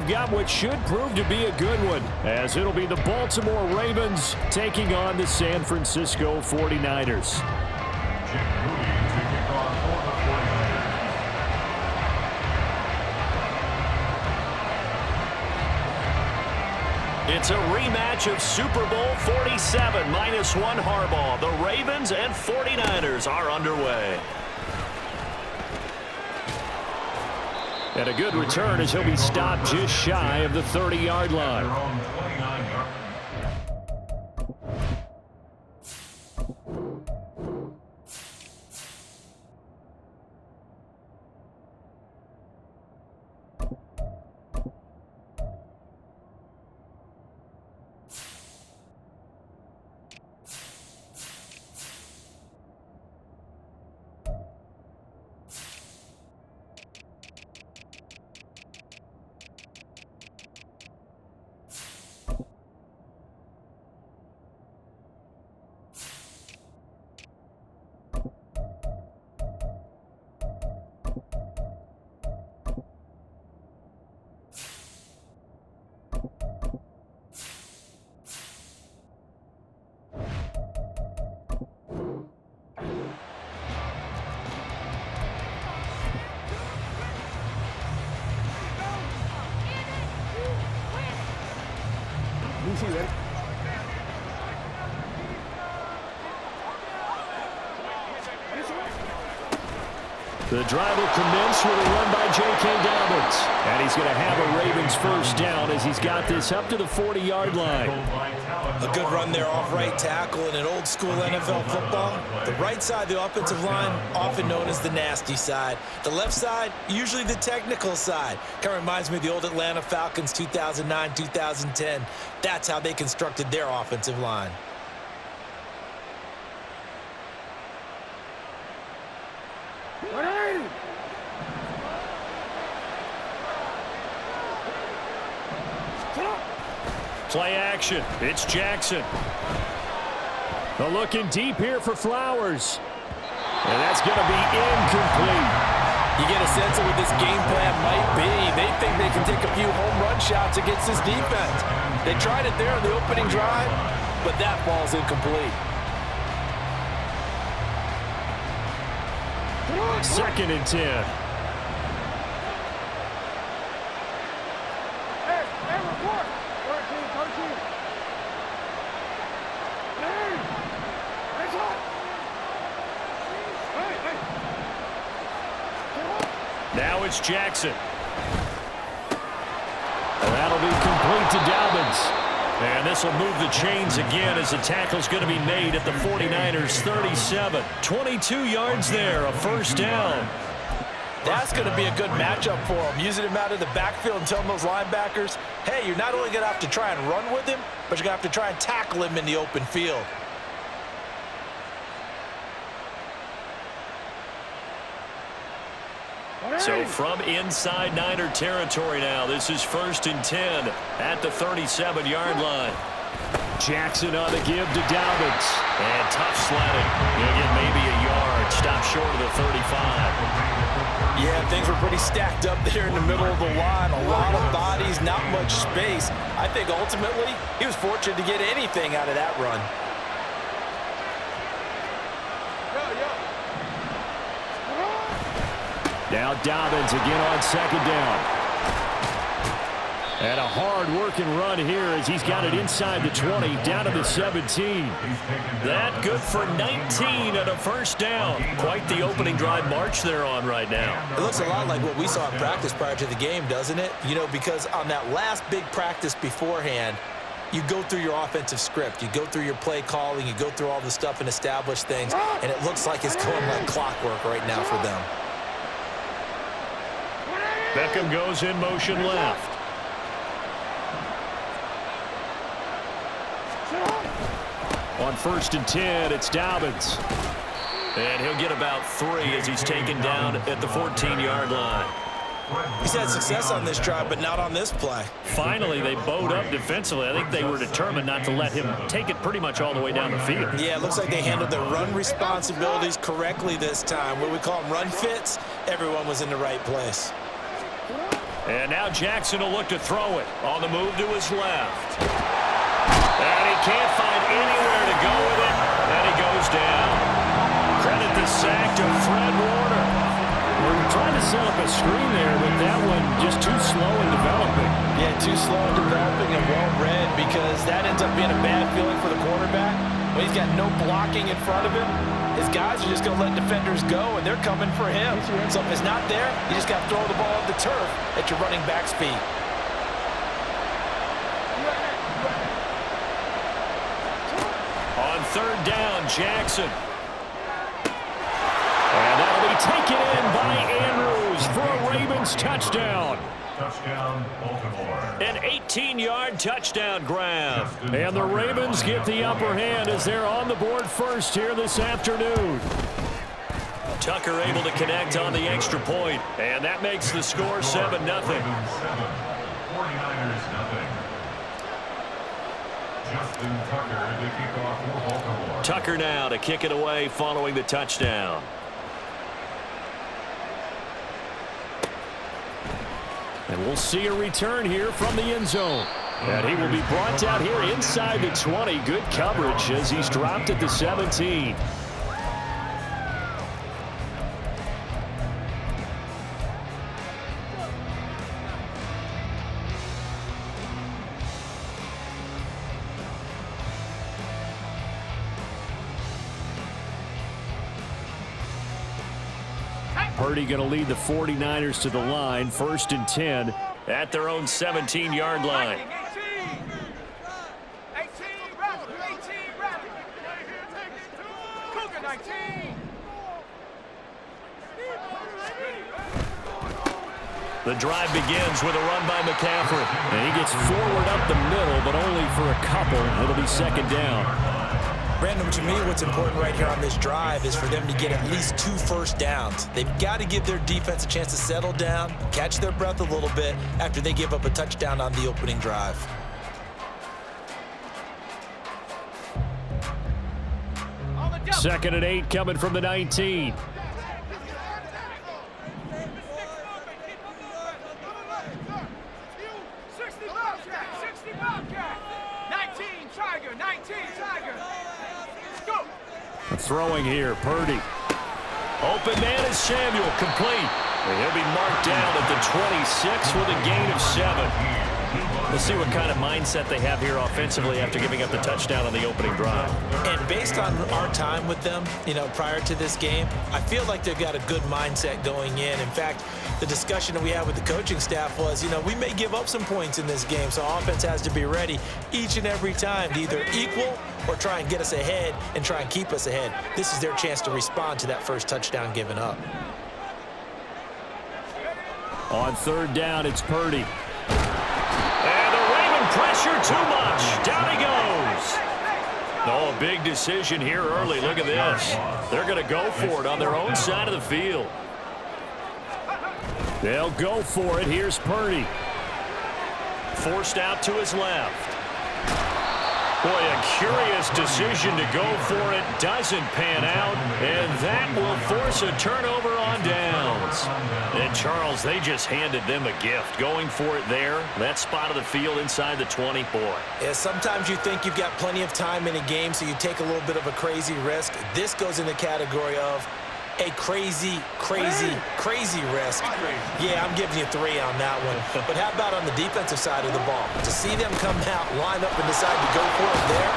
we've got what should prove to be a good one, as it'll be the Baltimore Ravens taking on the San Francisco 49ers. It's a rematch of Super Bowl 47 -1 Harbaugh. The Ravens and 49ers are underway. And a good return as he'll be stopped just shy of the 30-yard line. The drive will commence with a run by J.K. Dobbins. And he's going to have a Ravens first down as he's got this up to the 40-yard line. A good run there off right tackle in an old-school NFL football. The right side of the offensive line, often known as the nasty side. The left side, usually the technical side. Kind of reminds me of the old Atlanta Falcons 2009, 2010. That's how they constructed their offensive line. Play action. It's Jackson. They're looking deep here for Flowers. And that's going to be incomplete. You get a sense of what this game plan might be. They think they can take a few home run shots against this defense. They tried it there in the opening drive, but that ball's incomplete. 2nd and 10. Now it's Jackson. And that'll be complete to Dobbins. And this will move the chains again as the tackle's going to be made at the 49ers 37. 22 yards there, a first down. That's going to be a good matchup for him. Using him out of the backfield and telling those linebackers, hey, you're not only going to have to try and run with him, but you're going to have to try and tackle him in the open field. So from inside Niner territory now, this is 1st and 10 at the 37-yard line. Jackson on the give to Dobbins. And tough sledding. He'll get maybe a yard. Stop short of the 35. Yeah, things were pretty stacked up there in the middle of the line. A lot of bodies, not much space. I think ultimately he was fortunate to get anything out of that run. Now Dobbins again on 2nd down. And a hard-working run here as he's got it inside the 20, down to the 17. That good for 19 and a first down. Quite the opening drive march they're on right now. It looks a lot like what we saw in practice prior to the game, doesn't it? You know, because on that last big practice beforehand, you go through your offensive script. You go through your play calling. You go through all the stuff and establish things. And it looks like it's going like clockwork right now for them. Beckham goes in motion left. On 1st and 10, it's Dobbins. And he'll get about 3 as he's taken down at the 14-yard line. He's had success on this drive, but not on this play. Finally, they bowed up defensively. I think they were determined not to let him take it pretty much all the way down the field. Yeah, it looks like they handled their run responsibilities correctly this time. What we call them run fits, everyone was in the right place. And now Jackson will look to throw it. On the move to his left. And he can't find anywhere to go with it. And he goes down. Credit the sack to Fred Warner. They were trying to set up a screen there, but that one just too slow in developing. Yeah, too slow in developing and well read, because that ends up being a bad feeling for the quarterback. When he's got no blocking in front of him, his guys are just going to let defenders go, and they're coming for him. So if it's not there, you just got to throw the ball off the turf at your running back speed. On third down, Jackson. And that'll be taken in by Andrews for a Ravens touchdown. Touchdown, Baltimore. An 18-yard touchdown grab. And the Ravens get the upper hand as they're on the board first here this afternoon. Tucker able to connect on the extra point, and that makes the score 7-0. 49ers, nothing. Justin Tucker to kick off for Baltimore. Tucker now to kick it away following the touchdown. And we'll see a return here from the end zone. And he will be brought down here inside the 20. Good coverage as he's dropped at the 17. Purdy going to lead the 49ers to the line, 1st and 10 at their own 17-yard line. The drive begins with a run by McCaffrey. And he gets forward up the middle, but only for a couple. It'll be 2nd down. Brandon, to me, what's important right here on this drive is for them to get at least 2 first downs. They've got to give their defense a chance to settle down, catch their breath a little bit after they give up a touchdown on the opening drive. Second and 8 coming from the 19. Throwing here, Purdy. Open man is Samuel, complete. And he'll be marked down at the 26 with a gain of 7. We'll see what kind of mindset they have here offensively after giving up the touchdown on the opening drive. And based on our time with them, prior to this game, I feel like they've got a good mindset going in. In fact, the discussion that we had with the coaching staff was, we may give up some points in this game, so offense has to be ready each and every time to either equal or try and get us ahead and try and keep us ahead. This is their chance to respond to that first touchdown given up. On third down, it's Purdy. And the Raven pressure too much. Down he goes. Oh, a big decision here early. Look at this. They're going to go for it on their own side of the field. They'll go for it. Here's Purdy. Forced out to his left. Boy, a curious decision to go for it. Doesn't pan out, and that will force a turnover on downs. And, Charles, they just handed them a gift. Going for it there, that spot of the field inside the 20, boy. Yeah, sometimes you think you've got plenty of time in a game, so you take a little bit of a crazy risk. This goes in the category of a crazy risk. Yeah, I'm giving you 3 on that one. But how about on the defensive side of the ball? To see them come out, line up, and decide to go for it there,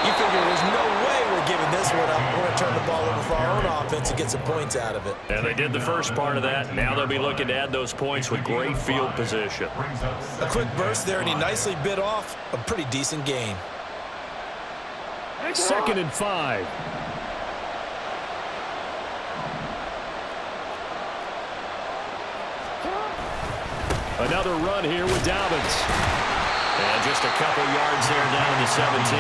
you figure there's no way we're giving this one up. We're going to turn the ball over for our own offense and get some points out of it. And they did the first part of that. Now they'll be looking to add those points with great field position. A quick burst there, and he nicely bit off a pretty decent gain. 2nd and 5. Another run here with Dobbins. And just a couple yards there down to the 17.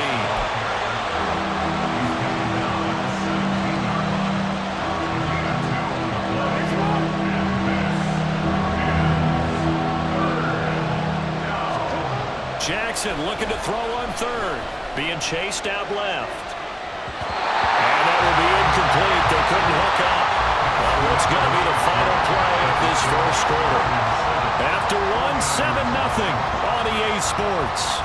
Jackson looking to throw on third. Being chased out left. And that will be incomplete. They couldn't hook up. Well, what's going to be the final play of this first quarter. After one, 7-0 on EA Sports.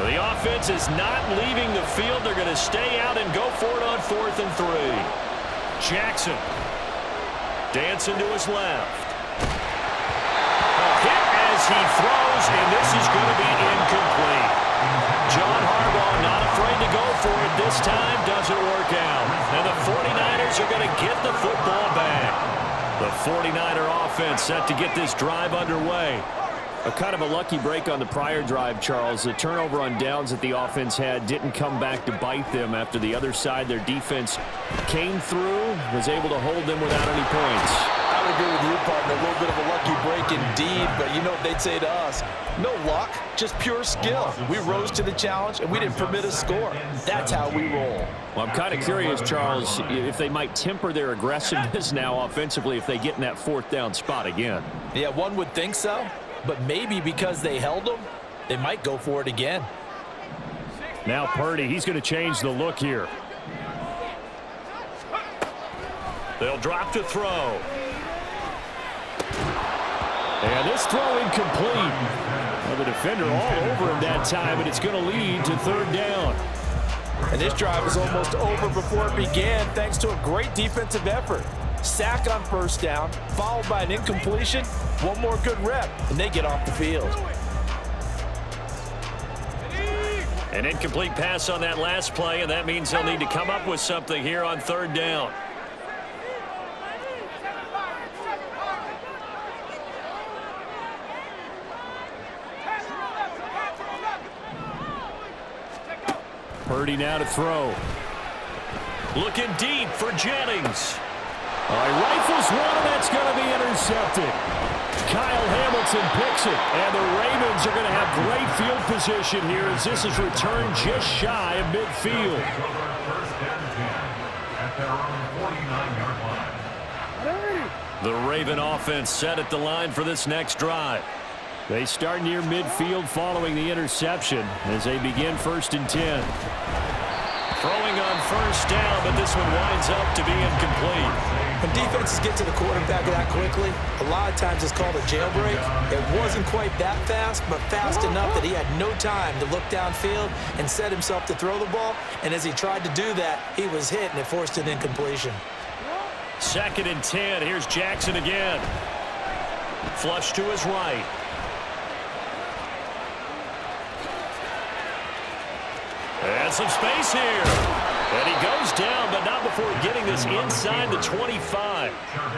The offense is not leaving the field. They're going to stay out and go for it on 4th and 3. Jackson dancing to his left. A hit as he throws, and this is going to be incomplete. John Harbaugh not afraid to go for it this time. Doesn't work out. And the 49ers are going to get the football back. The 49er offense set to get this drive underway. A kind of a lucky break on the prior drive, Charles. The turnover on downs that the offense had didn't come back to bite them after the other side. Their defense came through, was able to hold them without any points. I would agree with you, partner. A little bit of a lucky break indeed, but you know what they'd say to us? No luck, just pure skill. We rose to the challenge, and we didn't permit a score. That's how we roll. Well, I'm kind of curious, Charles, if they might temper their aggressiveness now offensively if they get in that 4th down spot again. Yeah, one would think so. But maybe because they held them, they might go for it again. Now Purdy, he's going to change the look here. They'll drop to throw. And this throw incomplete. Well, the defender all over him that time, and it's going to lead to 3rd down. And this drive was almost over before it began thanks to a great defensive effort. Sack on 1st down, followed by an incompletion. One more good rep, and they get off the field. An incomplete pass on that last play, and that means they'll need to come up with something here on 3rd down. Purdy now to throw. Looking deep for Jennings. He rifles one, and that's going to be intercepted. Kyle Hamilton picks it, and the Ravens are going to have great field position here as this is returned just shy of midfield. The Raven offense set at the line for this next drive. They start near midfield following the interception as they begin 1st and 10. Throwing on 1st down, but this one winds up to be incomplete. When defenses get to the quarterback that quickly, a lot of times it's called a jailbreak. It wasn't quite that fast, but fast enough that he had no time to look downfield and set himself to throw the ball. And as he tried to do that, he was hit, and it forced an incompletion. 2nd and 10. Here's Jackson again. Flush to his right. And some space here. And he goes down, but not before getting this inside the 25.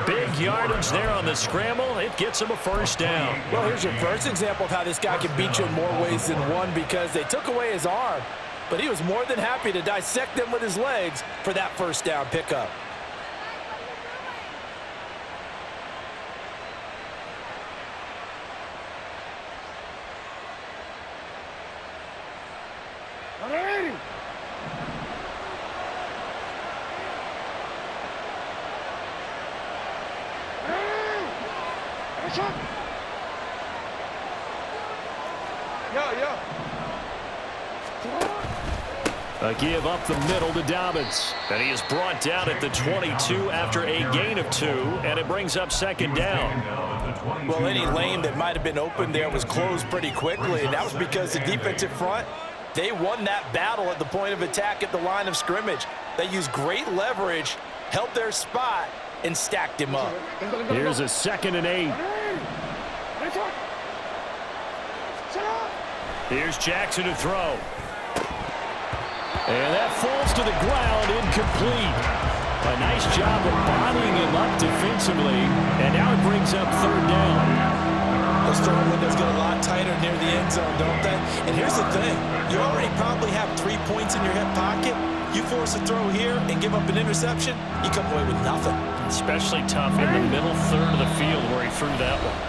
Big yardage there on the scramble. It gets him a 1st down. Well, here's your first example of how this guy can beat you in more ways than one because they took away his arm, but he was more than happy to dissect them with his legs for that 1st down pickup. A give up the middle to Dobbins. And he is brought down at the 22 after a gain of 2, and it brings up 2nd down. Well, any lane that might have been open there was closed pretty quickly, and that was because the defensive front, they won that battle at the point of attack at the line of scrimmage. They used great leverage, held their spot, and stacked him up. Here's a 2nd and 8. Here's Jackson to throw. And that falls to the ground, incomplete. A nice job of bodying him up defensively, and now it brings up 3rd down. Those throwing windows get a lot tighter near the end zone, don't they? And here's the thing. You already probably have 3 points in your hip pocket. You force a throw here and give up an interception, you come away with nothing. Especially tough in the middle 3rd of the field where he threw that one.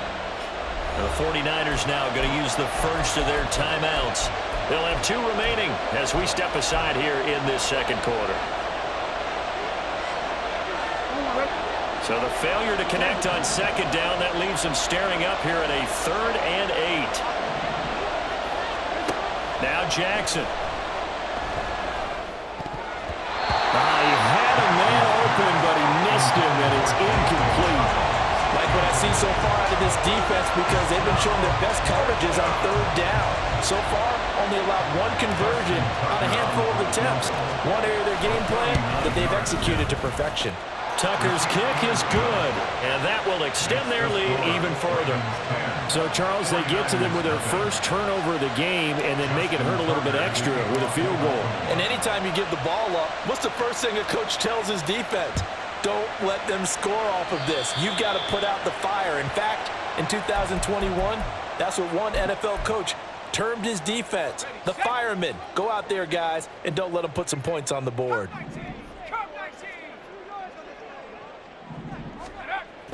The 49ers now going to use the first of their timeouts. They'll have 2 remaining as we step aside here in this 2nd quarter. So the failure to connect on second down, that leaves him staring up here at a 3rd and 8. Now Jackson. He had a man open, but he missed him, and it's incomplete. Like what I see so far out of this defense, because they've been showing their best coverages on 3rd down. So far, only allowed 1 conversion on a handful of attempts. One area of their game plan that they've executed to perfection. Tucker's kick is good, and that will extend their lead even further. So, Charles, they get to them with their first turnover of the game and then make it hurt a little bit extra with a field goal. And anytime you give the ball up, what's the first thing a coach tells his defense? Don't let them score off of this. You've got to put out the fire. In fact, in 2021, that's what one NFL coach termed his defense. The firemen. Go out there, guys, and don't let them put some points on the board.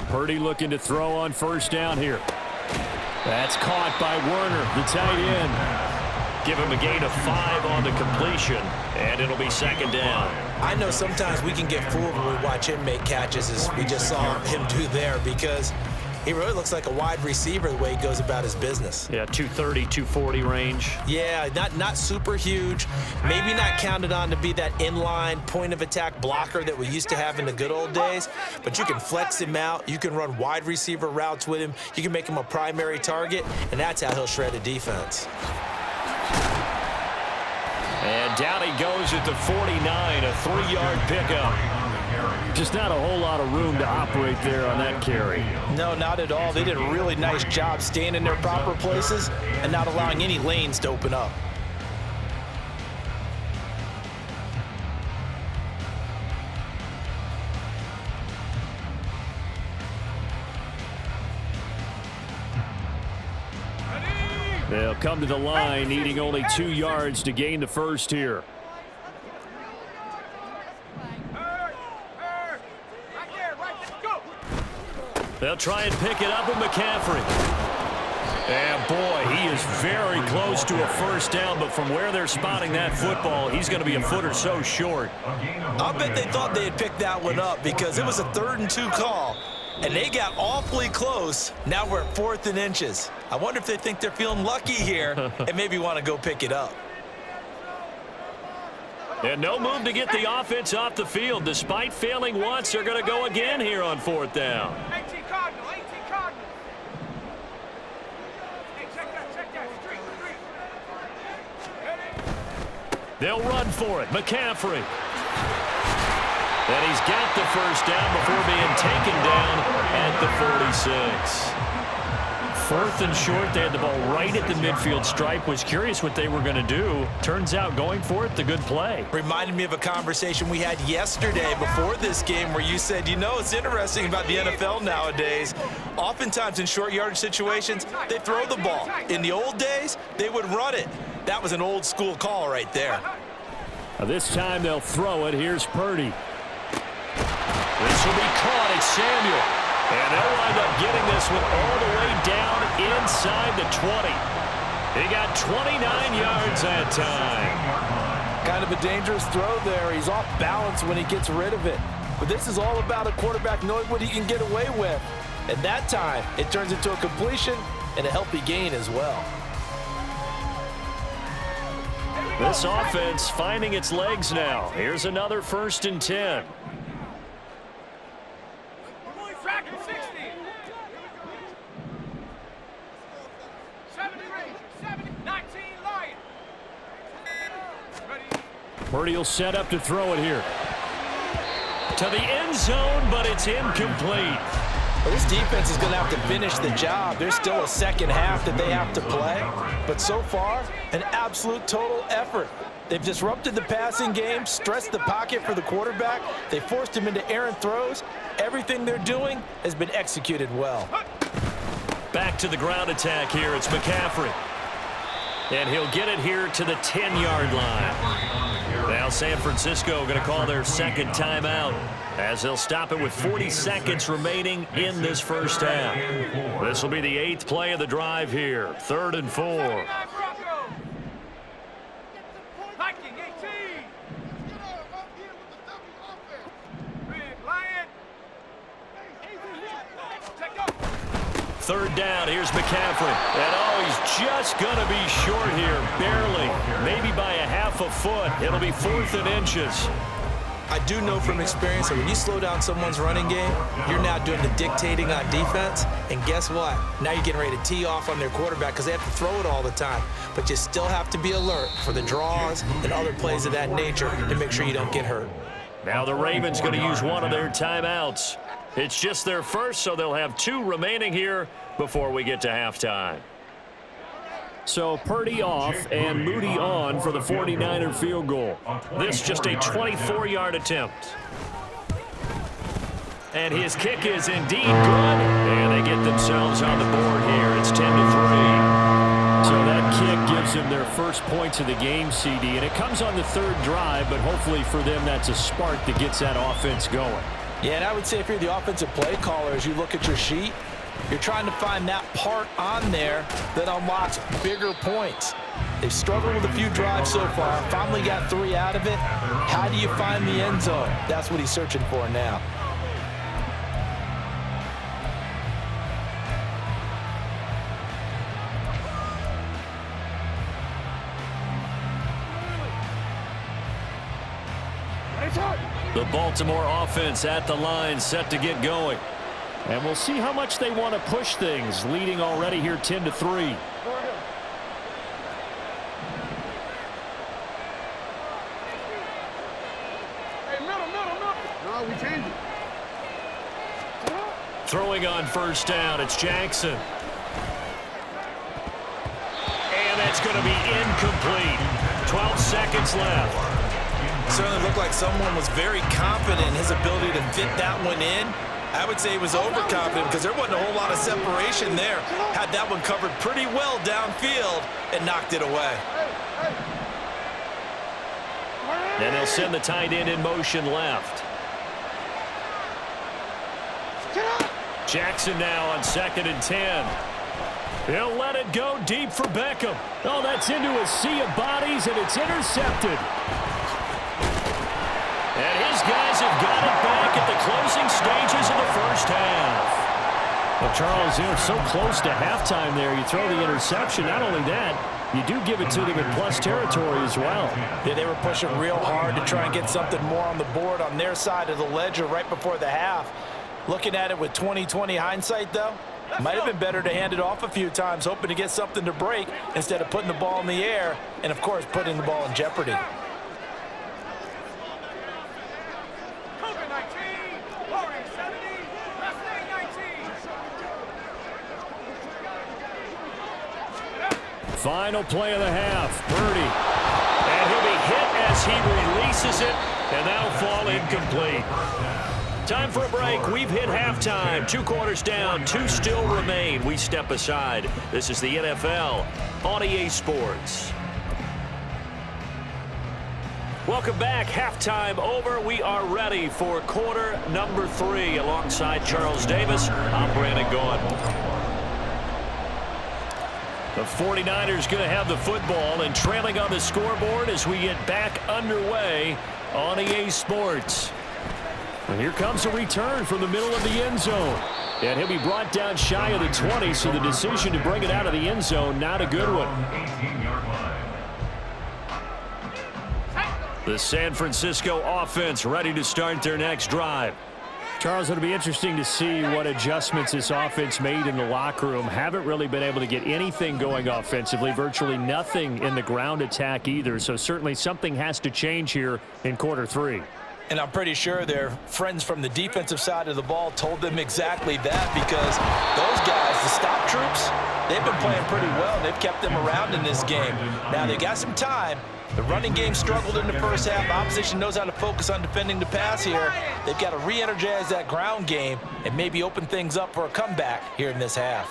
Purdy looking to throw on first down here. That's caught by Werner, the tight end. Give him a gain of 5 on the completion, and it'll be second down. I know sometimes we can get fooled when we watch him make catches, as we just saw him do there, because he really looks like a wide receiver the way he goes about his business. Yeah, 230, 240 range. Yeah, not super huge. Maybe not counted on to be that inline point-of-attack blocker that we used to have in the good old days, but you can flex him out. You can run wide receiver routes with him. You can make him a primary target, and that's how he'll shred a defense. And down he goes at the 49, a 3-yard pickup. Just not a whole lot of room to operate there on that carry. No, not at all. They did a really nice job staying in their proper places and not allowing any lanes to open up. They'll come to the line, needing only 2 yards to gain the first here. They'll try and pick it up with McCaffrey. And boy, he is very close to a first down, but from where they're spotting that football, he's going to be a foot or so short. I'll bet they thought they had picked that one up because it was a 3rd and 2 call, and they got awfully close. Now we're at 4th and inches. I wonder if they think they're feeling lucky here and maybe want to go pick it up. And no move to get the offense off the field. Despite failing once, they're going to go again here on 4th down. They'll run for it. McCaffrey. And he's got the first down before being taken down at the 46. 4th and short. They had the ball right at the midfield stripe. Was curious what they were going to do. Turns out going for it, the good play. Reminded me of a conversation we had yesterday before this game where you said, you know, it's interesting about the NFL nowadays. Oftentimes in short yardage situations, they throw the ball. In the old days, they would run it. That was an old school call right there. This time they'll throw it. Here's Purdy. This will be caught. It's Samuel. And they'll wind up getting this one all the way down inside the 20. He got 29 yards that time. Kind of a dangerous throw there. He's off balance when he gets rid of it. But this is all about a quarterback knowing what he can get away with. And that time, it turns into a completion and a healthy gain as well. This offense finding its legs now. Here's another 1st and 10. Purdy will set up to throw it here. To the end zone, but it's incomplete. Well, this defense is going to have to finish the job. There's still a second half that they have to play. But so far, an absolute total effort. They've disrupted the passing game, stressed the pocket for the quarterback. They forced him into errant throws. Everything they're doing has been executed well. Back to the ground attack here. It's McCaffrey. And he'll get it here to the 10-yard line. Now San Francisco going to call their second timeout as they'll stop it with 40 seconds remaining in this first half. This will be the 8th play of the drive here. 3rd and 4. Third down, here's McCaffrey. And he's just going to be short here, barely, maybe by a half a foot. It'll be 4th and inches. I do know from experience that when you slow down someone's running game, you're now doing the dictating on defense. And guess what? Now you're getting ready to tee off on their quarterback because they have to throw it all the time. But you still have to be alert for the draws and other plays of that nature to make sure you don't get hurt. Now the Ravens going to use one of their timeouts. It's just their first, so they'll have 2 remaining here before we get to halftime. So Purdy off and Moody on for the 49er field goal. This just a 24-yard attempt. And his kick is indeed good. And they get themselves on the board here. It's 10-3. So that kick gives them their first points of the game, CD. And it comes on the 3rd drive, but hopefully for them that's a spark that gets that offense going. Yeah, and I would say if you're the offensive play caller, as you look at your sheet, you're trying to find that part on there that unlocks bigger points. They've struggled with a few drives so far. Finally got 3 out of it. How do you find the end zone? That's what he's searching for now. The Baltimore offense at the line, set to get going. And we'll see how much they want to push things, leading already here 10-3. Throwing on first down, it's Jackson. And that's going to be incomplete. 12 seconds left. Certainly looked like someone was very confident in his ability to fit that one in. I would say he was overconfident because there wasn't a whole lot of separation there. Had that one covered pretty well downfield and knocked it away. And they'll send the tight end in motion left. Jackson now on 2nd and 10. He'll let it go deep for Beckham. Oh, that's into a sea of bodies, and it's intercepted. And his guys have got it back at the closing stages of the first half. Well, Charles, you're so close to halftime there. You throw the interception. Not only that, you do give it to them in plus territory as well. Yeah, they were pushing real hard to try and get something more on the board on their side of the ledger right before the half. Looking at it with 20/20 hindsight, though, might have been better to hand it off a few times, hoping to get something to break instead of putting the ball in the air and, of course, putting the ball in jeopardy. 19. Final play of the half. Purdy. And he'll be hit as he releases it, and that'll fall incomplete. Time for a break. We've hit halftime. 2 quarters down, 2 still remain. We step aside. This is the NFL on EA Sports. Welcome back. Halftime over. We are ready for quarter number 3. Alongside Charles Davis, I'm Brandon Gaughan. The 49ers going to have the football and trailing on the scoreboard as we get back underway on EA Sports. And here comes a return from the middle of the end zone. And he'll be brought down shy of the 20, so the decision to bring it out of the end zone, not a good one. The San Francisco offense ready to start their next drive. Charles, it'll be interesting to see what adjustments this offense made in the locker room. Haven't really been able to get anything going offensively, virtually nothing in the ground attack either. So certainly something has to change here in quarter 3. And I'm pretty sure their friends from the defensive side of the ball told them exactly that, because those guys, the stop troops, they've been playing pretty well. They've kept them around in this game. Now, they got some time. The running game struggled in the first half. Opposition knows how to focus on defending the pass here. They've got to re-energize that ground game and maybe open things up for a comeback here in this half.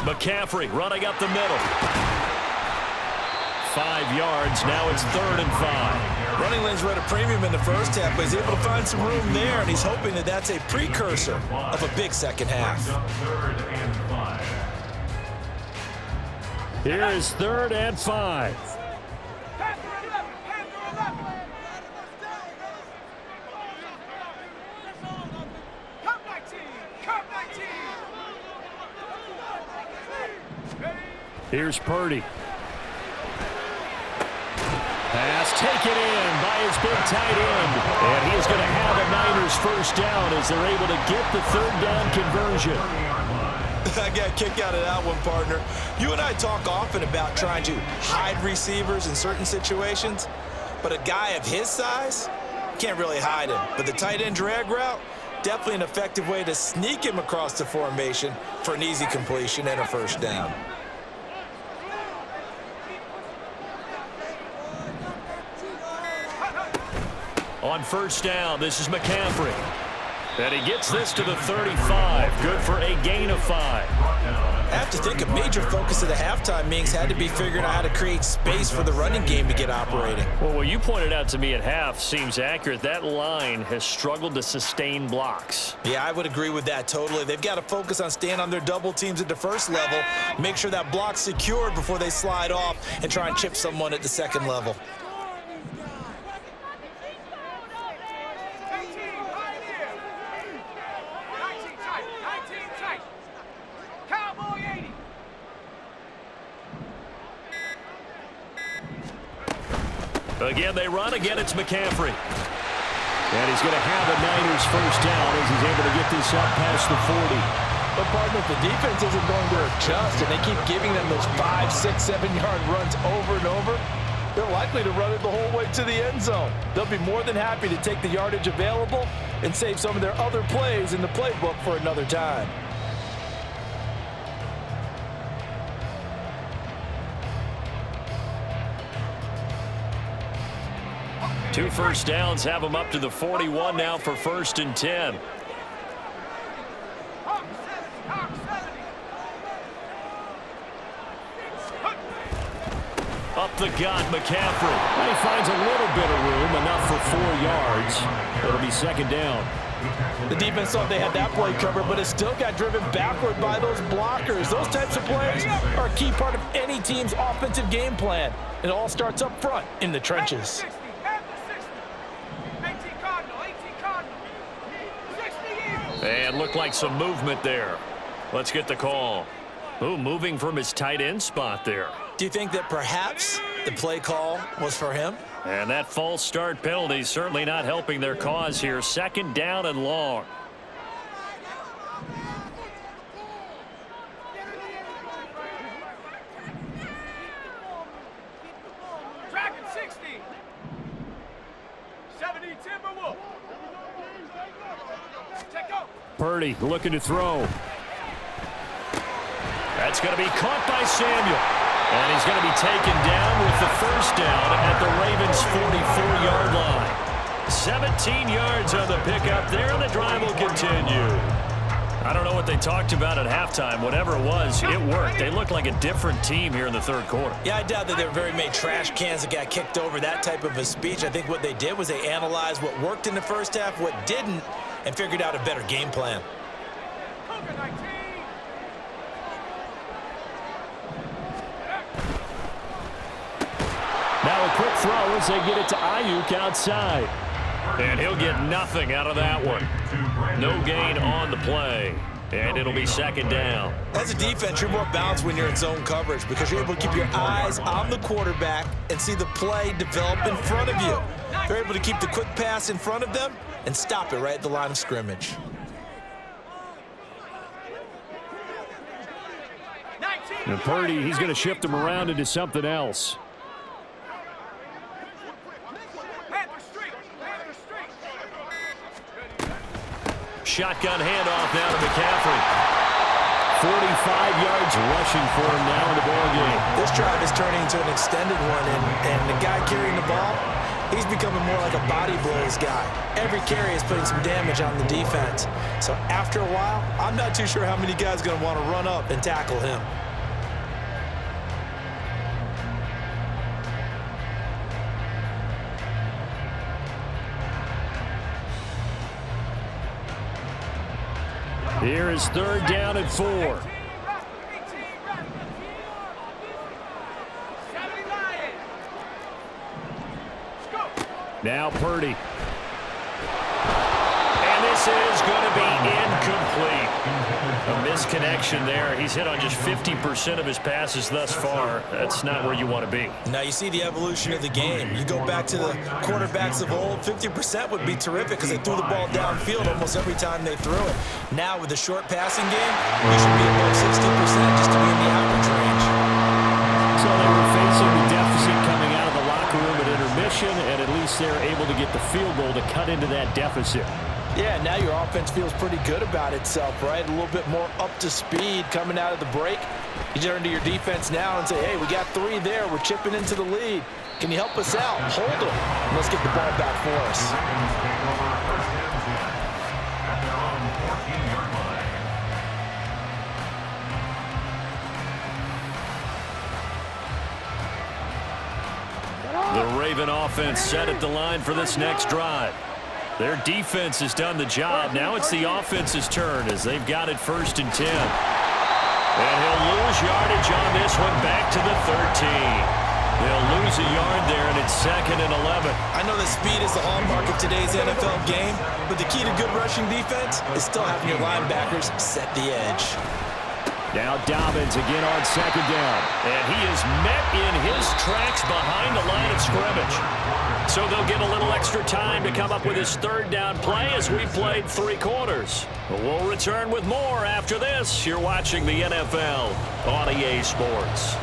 McCaffrey running up the middle. 5 yards. Now it's 3rd and 5. Running lanes were at a premium in the first half, but he's able to find some room there, and he's hoping that that's a precursor of a big second half. Here is 3rd and 5. Here's Purdy. Pass taken in by his big tight end. And he is going to have a Niners first down as they're able to get the third down conversion. I got a kick out of that one, partner. You and I talk often about trying to hide receivers in certain situations, but a guy of his size can't really hide him. But the tight end drag route, definitely an effective way to sneak him across the formation for an easy completion and a first down. On first down, this is McCaffrey. And he gets this to the 35. Good for a gain of 5. I have to think a major focus of the halftime meetings had to be figuring out how to create space for the running game to get operating. Well, what you pointed out to me at half seems accurate. That line has struggled to sustain blocks. Yeah, I would agree with that totally. They've got to focus on staying on their double teams at the first level, make sure that block's secured before they slide off and try and chip someone at the second level. Again, they run. Again, it's McCaffrey. And he's going to have a Niners first down as he's able to get this up past the 40. But, partner, if the defense isn't going to adjust and they keep giving them those 5, 6, 7-yard runs over and over, they're likely to run it the whole way to the end zone. They'll be more than happy to take the yardage available and save some of their other plays in the playbook for another time. Two first downs have them up to the 41 now for first and 10. Up the gut, McCaffrey. And he finds a little bit of room, enough for 4 yards. It'll be second down. The defense thought they had that play covered, but it still got driven backward by those blockers. Those types of plays are a key part of any team's offensive game plan. It all starts up front in the trenches. And looked like some movement there. Let's get the call. Ooh, moving from his tight end spot there. Do you think that perhaps the play call was for him? And that false start penalty certainly not helping their cause here. Second down and long. Dragon 60. 70 Timberwolf. Check out. Purdy looking to throw. That's going to be caught by Samuel. And he's going to be taken down with the first down at the Ravens' 44-yard line. 17 yards on the pickup there, and the drive will continue. I don't know what they talked about at halftime. Whatever it was, it worked. They looked like a different team here in the third quarter. Yeah, I doubt that there were very many trash cans that got kicked over, that type of a speech. I think what they did was they analyzed what worked in the first half, what didn't, and figured out a better game plan. Now a quick throw as they get it to Ayuk outside. And he'll get nothing out of that one. No gain on the play. And it'll be second down. As a defense, you're more balanced when you're in zone coverage because you're able to keep your eyes on the quarterback and see the play develop in front of you. They're able to keep the quick pass in front of them and stop it right at the line of scrimmage. And Purdy, he's going to shift him around into something else. Shotgun handoff now to McCaffrey. 45 yards rushing for him now in the ballgame. This drive is turning into an extended one, and the guy carrying the ball, he's becoming more like a body blows guy. Every carry is putting some damage on the defense. So after a while, I'm not too sure how many guys are going to want to run up and tackle him. Here is third down and 4. Now Purdy. And this is going to be incomplete. A misconnection there. He's hit on just 50% of his passes thus far. That's not where you want to be. Now you see the evolution of the game. You go back to the quarterbacks of old, 50% would be terrific because they threw the ball downfield almost every time they threw it. Now with the short passing game, you should be above 60% just to be in the average range. So they were facing the deficit coming out of the locker room at intermission, and at least they're able to get the field goal to cut into that deficit. Yeah, now your offense feels pretty good about itself, right? A little bit more up to speed coming out of the break. You turn to your defense now and say, hey, we got 3 there. We're chipping into the lead. Can you help us out? Hold them. And let's get the ball back for us. The Raven offense set at the line for this next drive. Their defense has done the job. Now it's the offense's turn as they've got it 1st and 10. And he'll lose yardage on this one back to the 13. They'll lose a yard there, and it's 2nd and 11. I know that speed is the hallmark of today's NFL game, but the key to good rushing defense is still having your linebackers set the edge. Now Dobbins again on 2nd down. And he is met in his tracks behind the line of scrimmage. So they'll get a little extra time to come up with his 3rd down play as we played 3 quarters. But we'll return with more after this. You're watching the NFL on EA Sports.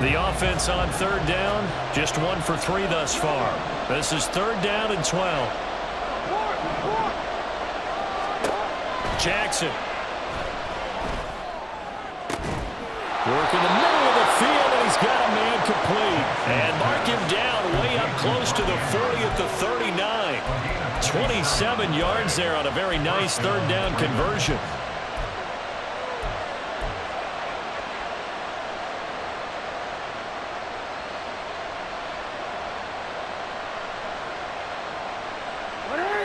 The offense on 3rd down, just 1 for 3 thus far. This is 3rd down and 12. Jackson. Working the middle of the field, and he's got a man complete. And mark him down way up close to the 40 at the 39. 27 yards there on a very nice 3rd down conversion.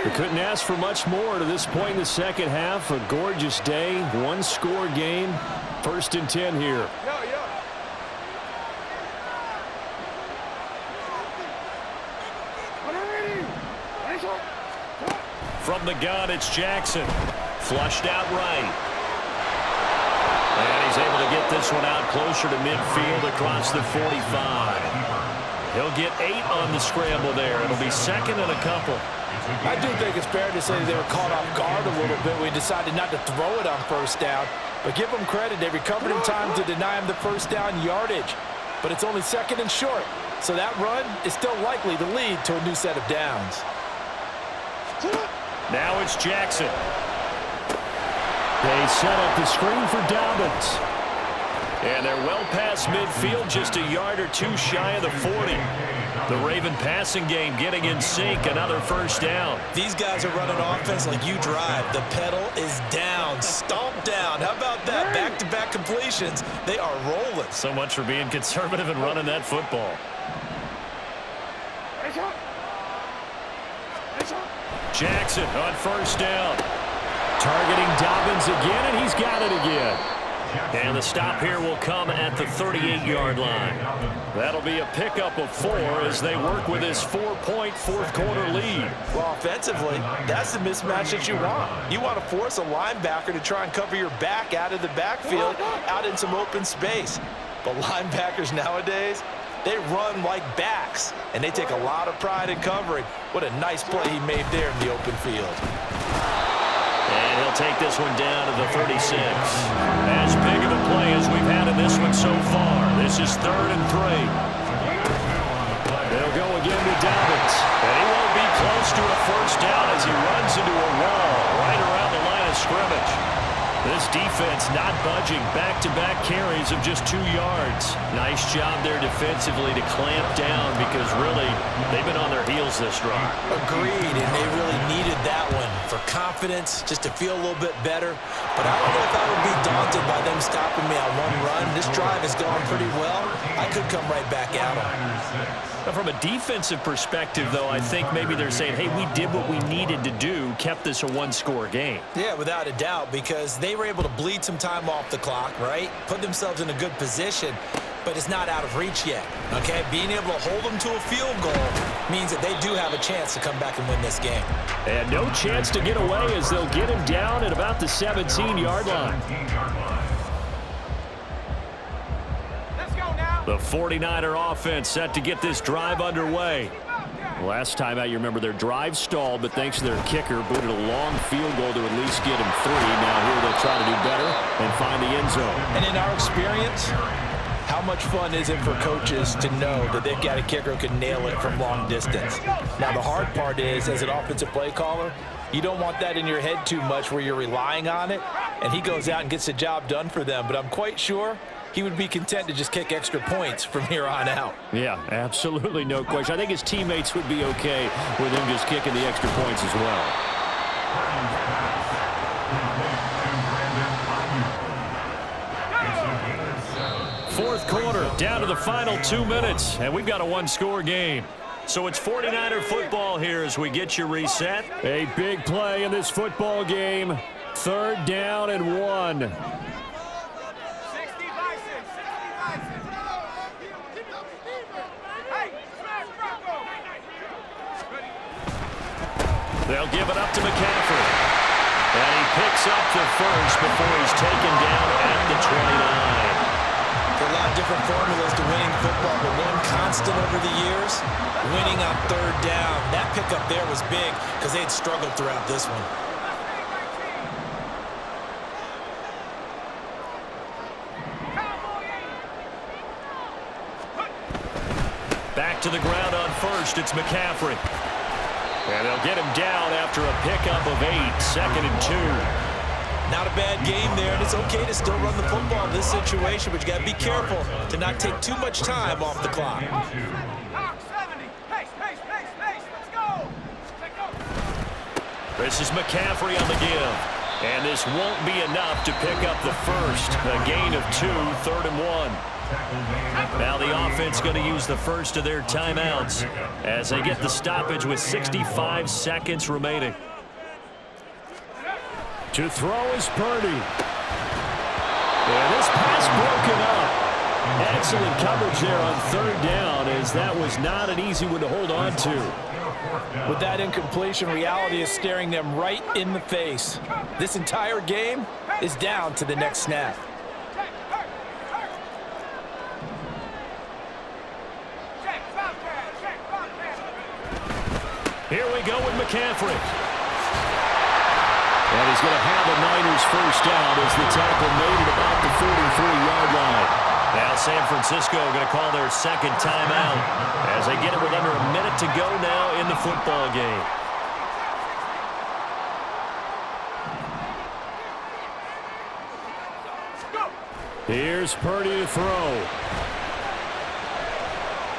We couldn't ask for much more to this point in the second half. A gorgeous day, 1-score game. 1st and 10 here. From the gun, it's Jackson. Flushed out right. And he's able to get this one out closer to midfield across the 45. He'll get 8 on the scramble there. It'll be 2nd and a couple. I do think it's fair to say they were caught off guard a little bit. We decided not to throw it on 1st down. But give them credit. They recovered in time to deny him the 1st down yardage. But it's only 2nd and short. So that run is still likely to lead to a new set of downs. Now it's Jackson. They set up the screen for Dobbins. And they're well past midfield, just a yard or 2 shy of the 40. The Raven passing game getting in sync, another 1st down. These guys are running offense like you drive. The pedal is down, stomped down. How about that? Back-to-back completions. They are rolling. So much for being conservative and running that football. Jackson on 1st down. Targeting Dobbins again, and he's got it again. And the stop here will come at the 38-yard line. That'll be a pickup of 4 as they work with this 4-point 4th-quarter lead. Well, offensively, that's the mismatch that you want. You want to force a linebacker to try and cover your back out of the backfield, out in some open space. But linebackers nowadays, they run like backs, and they take a lot of pride in covering. What a nice play he made there in the open field. And he'll take this one down to the 36. As big of a play as we've had in this one so far. This is 3rd and 3. They'll go again to Dobbins. And he won't be close to a 1st down as he runs into a wall right around the line of scrimmage. This defense not budging. Back-to-back carries of just 2 yards. Nice job there defensively to clamp down because really they've been on their heels this drive. Agreed, and they really needed that one for confidence, just to feel a little bit better. But I don't know if I would be daunted by them them stopping me on one run. This drive has gone pretty well. I could come right back at them. Now, from a defensive perspective, though, I think maybe they're saying, hey, we did what we needed to do, kept this a one-score game. Yeah, without a doubt, because they were able to bleed some time off the clock, right? Put themselves in a good position, but it's not out of reach yet, okay? Being able to hold them to a field goal means that they do have a chance to come back and win this game. And no chance to get away as they'll get him down at about the 17-yard line. Let's go now. The 49er offense set to get this drive underway. Last time out, you remember their drive stalled, but thanks to their kicker, booted a long field goal to at least get him 3. Now here they'll try to do better and find the end zone. And in our experience, how much fun is it for coaches to know that they've got a kicker who can nail it from long distance? Now, the hard part is, as an offensive play caller, you don't want that in your head too much where you're relying on it, and he goes out and gets the job done for them. But I'm quite sure he would be content to just kick extra points from here on out. Yeah, absolutely no question. I think his teammates would be okay with him just kicking the extra points as well. Fourth quarter, down to the final 2 minutes, and we've got a one-score game. So it's 49er football here as we get you reset. A big play in this football game. 3rd down and 1. 60 by 6. 60 by 6. Hey, smash Bronco. They'll give it up to McCaffrey. And he picks up the first before he's taken down at the 29. There are a lot of different formulas to winning football, but one constant over the years, winning on 3rd down. That pickup there was big because they had struggled throughout this one. Back to the ground on first. It's McCaffrey. And they'll get him down after a pickup of 8. 2nd and 2. Not a bad game there, and it's okay to still run the football in this situation, but you got to be careful to not take too much time off the clock. Knock 70. Pace, pace, pace, pace. Let's go. Let's go. This is McCaffrey on the give. And this won't be enough to pick up the first. A gain of 2, 3rd and 1. Now the offense going to use the first of their timeouts as they get the stoppage with 65 seconds remaining. To throw is Purdy. And this pass broken up. Excellent coverage there on 3rd down, as that was not an easy one to hold on to. With that incompletion, reality is staring them right in the face. This entire game is down to the next snap. Here we go with McCaffrey. And he's going to have the Niners first down as the tackle made it about the 43-yard line. Now San Francisco going to call their second timeout as they get it with under a minute to go now in the football game. Here's Purdy to throw.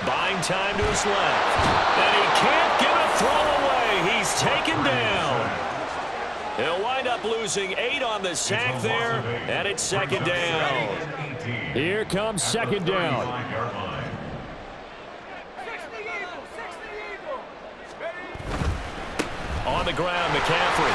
Buying time to his left. And he can't get a throw away. He's taken down. He'll wind up losing 8 on the sack there, and it's 2nd down. Here comes 2nd down. 60 Eagles, 60 Eagles. Ready? On the ground, McCaffrey.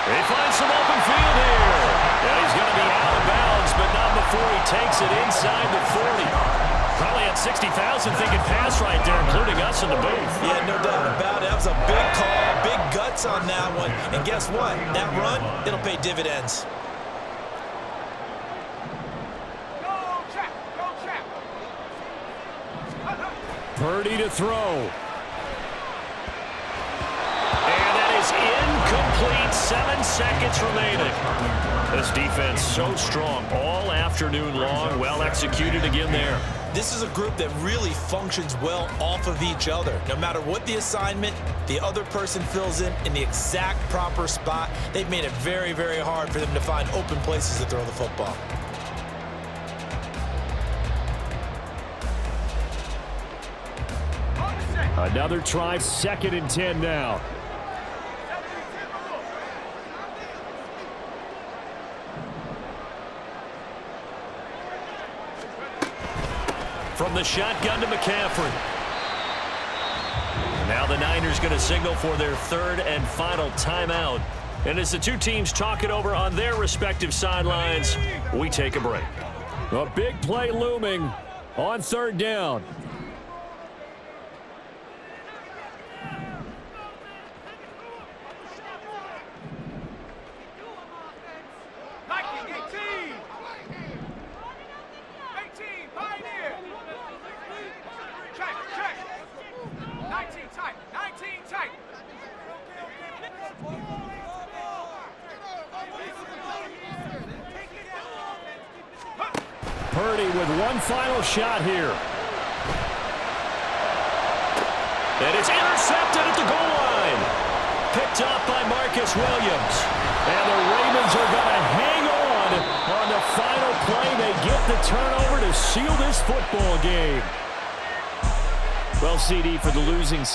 He finds some open field here. And he's going to be out of bounds, but not before he takes it inside the 40. Probably had 60,000 thinking pass right there, including us in the booth. Yeah, no doubt about it. That was a big call, big guts on that one. And guess what? That run, it'll pay dividends. Go trap, go trap. Purdy to throw. And that is incomplete. 7 seconds remaining. This defense so strong all afternoon long. Well executed again there. This is a group that really functions well off of each other. No matter what the assignment, the other person fills in the exact proper spot. They've made it very, very hard for them to find open places to throw the football. Another try, 2nd and 10 now. From the shotgun to McCaffrey. Now the Niners going to signal for their third and final timeout. And as the two teams talk it over on their respective sidelines, we take a break. A big play looming on third down. Purdy with one final shot here. And it's intercepted at the goal line. Picked off by Marcus Williams. And the Ravens are going to hang on the final play. They get the turnover to seal this football game. Well, CD, for the losing side.